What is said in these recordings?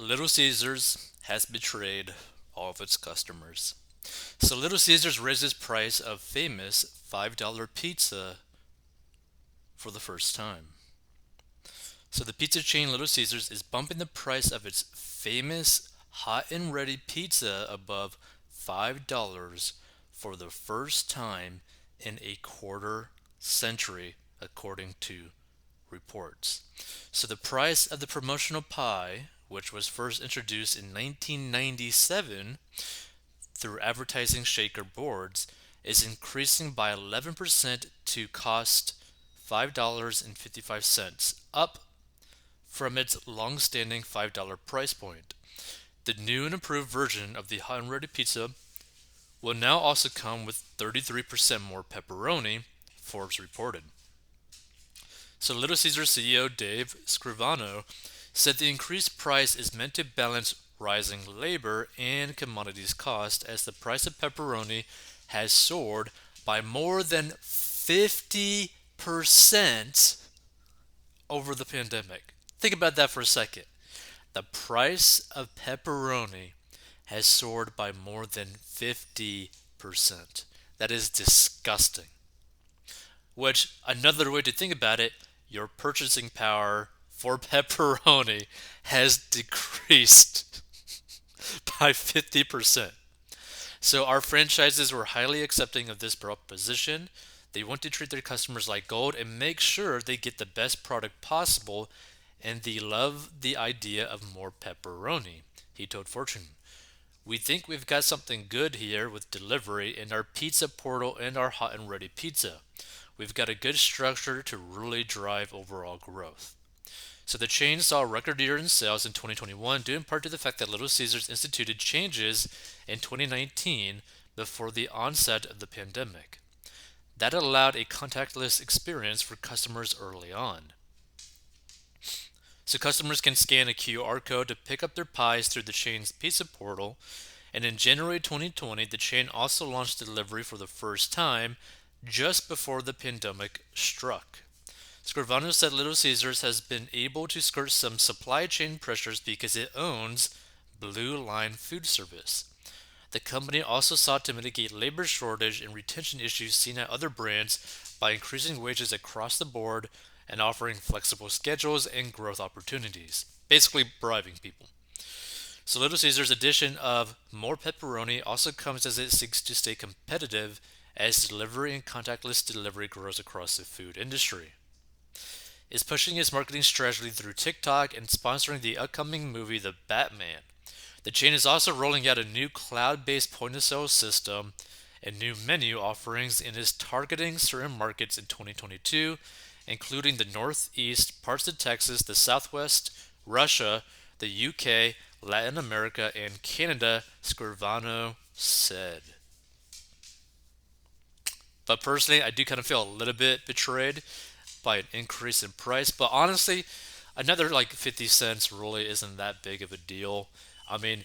Little Caesars has betrayed all of its customers. So Little Caesars raises price of famous $5 pizza for the first time. So the pizza chain Little Caesars is bumping the price of its famous hot and ready pizza above $5 for the first time in a quarter century, according to reports. So the price of the promotional pie, which was first introduced in 1997 through advertising shaker boards, is increasing by 11% to cost $5.55, up from its long-standing $5 price point. The new and improved version of the hot and ready pizza will now also come with 33% more pepperoni, Forbes reported. So Little Caesars CEO Dave Scrivano said the increased price is meant to balance rising labor and commodities cost as the price of pepperoni has soared by more than 50% over the pandemic. Think about that for a second. The price of pepperoni has soared by more than 50%. That is disgusting. Which, another way to think about it, your purchasing power for pepperoni has decreased by 50%. So our franchises were highly accepting of this proposition. They want to treat their customers like gold and make sure they get the best product possible, and they love the idea of more pepperoni, he told Fortune. We think we've got something good here with delivery in our pizza portal and our hot and ready pizza. We've got a good structure to really drive overall growth. So the chain saw a record year in sales in 2021 due in part to the fact that Little Caesars instituted changes in 2019 before the onset of the pandemic. That allowed a contactless experience for customers early on. So customers can scan a QR code to pick up their pies through the chain's pizza portal. And in January 2020, the chain also launched delivery for the first time just before the pandemic struck. Scrivano said Little Caesars has been able to skirt some supply chain pressures because it owns Blue Line Food Service. The company also sought to mitigate labor shortage and retention issues seen at other brands by increasing wages across the board and offering flexible schedules and growth opportunities, basically bribing people. So Little Caesars' addition of more pepperoni also comes as it seeks to stay competitive as delivery and contactless delivery grows across the food industry. It's pushing its marketing strategy through TikTok and sponsoring the upcoming movie The Batman. The chain is also rolling out a new cloud-based point-of-sale system and new menu offerings and is targeting certain markets in 2022, including the Northeast, parts of Texas, the Southwest, Russia, the UK, Latin America, and Canada, Scrivano said. But personally, I do kind of feel a little bit betrayed by an increase in price. But honestly, another like 50 cents really isn't that big of a deal. I mean,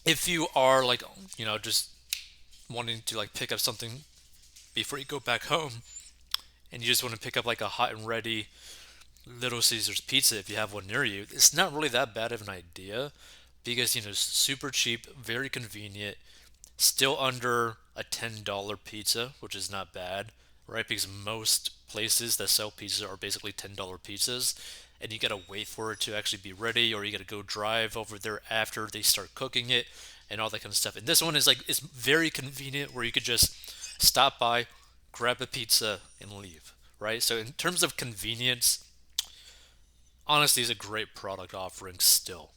if you are like, just wanting to like pick up something before you go back home and you just want to pick up like a hot and ready Little Caesars pizza if you have one near you, it's not really that bad of an idea because, super cheap, very convenient, still under a $10 pizza, which is not bad, right? Because most places that sell pizza are basically $10 pizzas, and you gotta wait for it to actually be ready, or you gotta go drive over there after they start cooking it, and all that kind of stuff. And this one is like it's very convenient, where you could just stop by, grab a pizza, and leave, right? So in terms of convenience, honestly, it's a great product offering still.